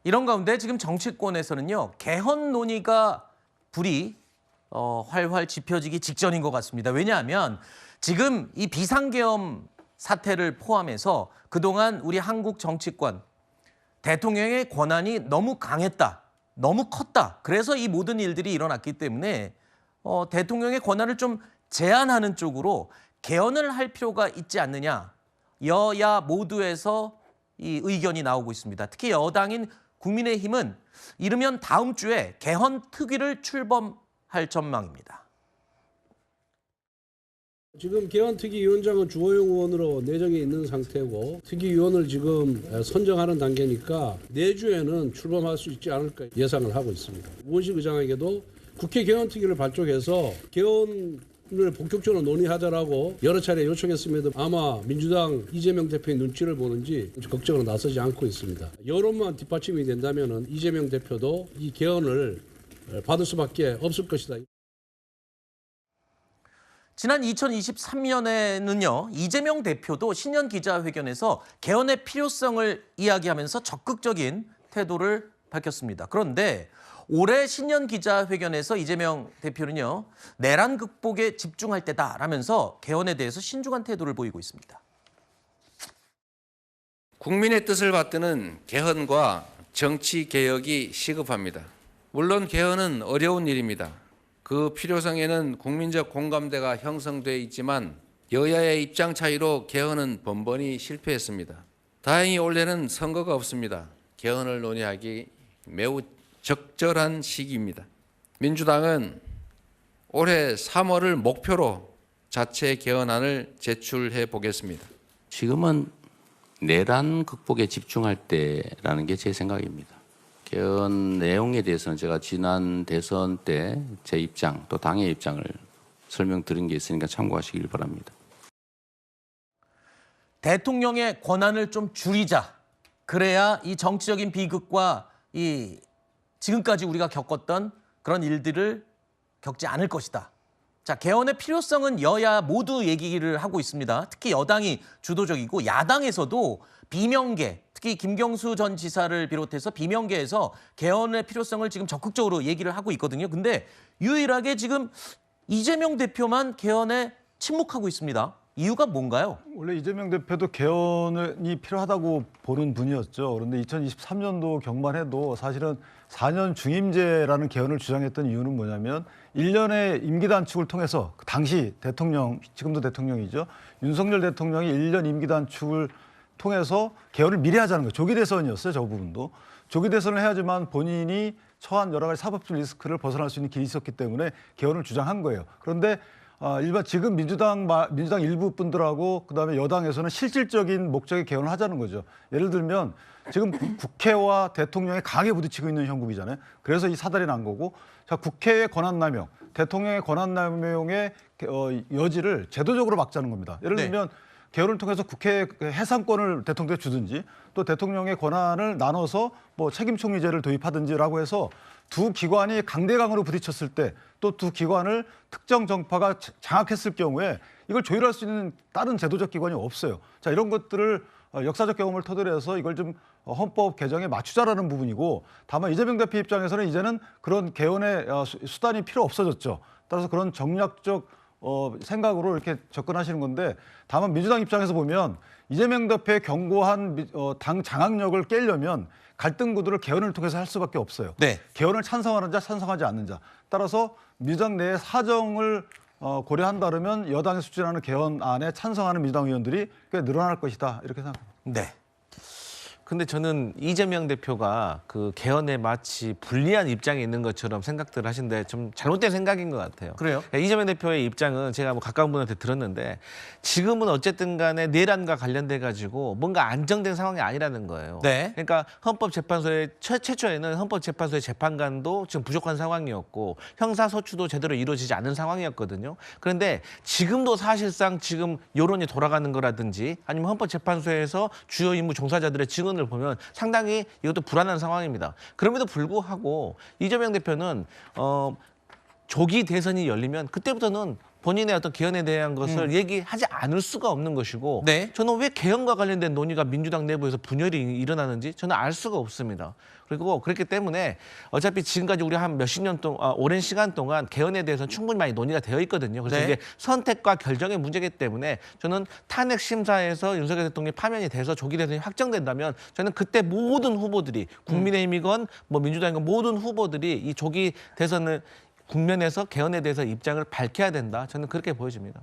이런 가운데 지금 정치권에서는요, 개헌 논의가 불이 활활 지펴지기 직전인 것 같습니다. 왜냐하면 지금 이 비상계엄 사태를 포함해서 그동안 우리 한국 정치권, 대통령의 권한이 너무 강했다, 너무 컸다. 그래서 이 모든 일들이 일어났기 때문에 대통령의 권한을 좀 제한하는 쪽으로 개헌을 할 필요가 있지 않느냐. 여야 모두에서 이 의견이 나오고 있습니다. 특히 여당인 국민의힘은 이르면 다음 주에 개헌 특위를 출범할 전망입니다. 지금 개헌특위위원장은 주호영 의원으로 내정해 있는 상태고 특위위원을 지금 선정하는 단계니까 내주에는 출범할 수 있지 않을까 예상을 하고 있습니다. 우원식 의장에게도 국회 개헌특위를 발족해서 개헌을 본격적으로 논의하자라고 여러 차례 요청했음에도 아마 민주당 이재명 대표의 눈치를 보는지 걱정으로 나서지 않고 있습니다. 여론만 뒷받침이 된다면 이재명 대표도 이 개헌을 받을 수밖에 없을 것이다. 지난 2023년에는요, 이재명 대표도 신년 기자회견에서 개헌의 필요성을 이야기하면서 적극적인 태도를 밝혔습니다. 그런데 올해 신년 기자회견에서 이재명 대표는요, 내란 극복에 집중할 때다라면서 개헌에 대해서 신중한 태도를 보이고 있습니다. 국민의 뜻을 받드는 개헌과 정치 개혁이 시급합니다. 물론 개헌은 어려운 일입니다. 그 필요성에는 국민적 공감대가 형성돼 있지만 여야의 입장 차이로 개헌은 번번이 실패했습니다. 다행히 올해는 선거가 없습니다. 개헌을 논의하기 매우 적절한 시기입니다. 민주당은 올해 3월을 목표로 자체 개헌안을 제출해 보겠습니다. 지금은 내란 극복에 집중할 때라는 게 제 생각입니다. 개헌 내용에 대해서는 제가 지난 대선 때 제 입장 또 당의 입장을 설명드린 게 있으니까 참고하시길 바랍니다. 대통령의 권한을 좀 줄이자. 그래야 이 정치적인 비극과 이 지금까지 우리가 겪었던 그런 일들을 겪지 않을 것이다. 자, 개헌의 필요성은 여야 모두 얘기를 하고 있습니다. 특히 여당이 주도적이고 야당에서도 비명계, 특히 김경수 전 지사를 비롯해서 비명계에서 개헌의 필요성을 지금 적극적으로 얘기를 하고 있거든요. 근데 유일하게 지금 이재명 대표만 개헌에 침묵하고 있습니다. 이유가 뭔가요? 원래 이재명 대표도 개헌이 필요하다고 보는 분이었죠. 그런데 2023년도 경만해도 사실은 4년 중임제라는 개헌을 주장했던 이유는 뭐냐면 1년의 임기 단축을 통해서 당시 대통령, 지금도 대통령이죠. 윤석열 대통령이 1년 임기 단축을 통해서 개헌을 미리 하자는 거예요. 조기 대선이었어요, 저 부분도. 조기 대선을 해야지만 본인이 처한 여러 가지 사법적 리스크를 벗어날 수 있는 길이 있었기 때문에 개헌을 주장한 거예요. 그런데 일반 지금 민주당 일부 분들하고 그다음에 여당에서는 실질적인 목적의 개헌을 하자는 거죠. 예를 들면 지금 국회와 대통령이 강하게 부딪히고 있는 형국이잖아요. 그래서 이 사달이 난 거고, 자, 국회의 권한남용, 대통령의 권한남용의 여지를 제도적으로 막자는 겁니다. 예를 들면 개헌을 통해서 국회 해산권을 대통령에 주든지 또 대통령의 권한을 나눠서 뭐 책임총리제를 도입하든지라고 해서 두 기관이 강대강으로 부딪혔을 때 또 두 기관을 특정 정파가 장악했을 경우에 이걸 조율할 수 있는 다른 제도적 기관이 없어요. 자, 이런 것들을 역사적 경험을 토대로 해서 이걸 좀 헌법 개정에 맞추자라는 부분이고, 다만 이재명 대표 입장에서는 이제는 그런 개헌의 수단이 필요 없어졌죠. 따라서 그런 정략적 생각으로 이렇게 접근하시는 건데, 다만 민주당 입장에서 보면 이재명 대표의 견고한 당 장악력을 깨려면 갈등 구도를 개헌을 통해서 할 수밖에 없어요. 네. 개헌을 찬성하는 자, 찬성하지 않는 자. 따라서 민주당 내의 사정을 고려한다면 여당이 추진하는 개헌안에 찬성하는 민주당 의원들이 꽤 늘어날 것이다, 이렇게 생각합니다. 네. 근데 저는 이재명 대표가 그 개헌에 마치 불리한 입장에 있는 것처럼 생각들 하시는데 좀 잘못된 생각인 것 같아요. 그래요? 이재명 대표의 입장은 제가 뭐 가까운 분한테 들었는데 지금은 어쨌든 간에 내란과 관련돼 가지고 뭔가 안정된 상황이 아니라는 거예요. 네. 그러니까 헌법재판소의 최초에는 헌법재판소의 재판관도 지금 부족한 상황이었고 형사소추도 제대로 이루어지지 않은 상황이었거든요. 그런데 지금도 사실상 지금 여론이 돌아가는 거라든지 아니면 헌법재판소에서 주요 임무 종사자들의 증언 을 보면 상당히 이것도 불안한 상황입니다. 그럼에도 불구하고 이재명 대표는 조기 대선이 열리면 그때부터는 본인의 어떤 개헌에 대한 것을 얘기하지 않을 수가 없는 것이고 네. 저는 왜 개헌과 관련된 논의가 민주당 내부에서 분열이 일어나는지 저는 알 수가 없습니다. 그리고 그렇기 때문에 어차피 지금까지 우리 한 몇십 년 동안 오랜 시간 동안 개헌에 대해서는 충분히 많이 논의가 되어 있거든요. 그래서 네. 이게 선택과 결정의 문제이기 때문에 저는 탄핵 심사에서 윤석열 대통령이 파면이 돼서 조기 대선이 확정된다면 저는 그때 모든 후보들이 국민의힘이건 뭐 민주당이건 모든 후보들이 이 조기 대선을 국면에서 개헌에 대해서 입장을 밝혀야 된다. 저는 그렇게 보여집니다.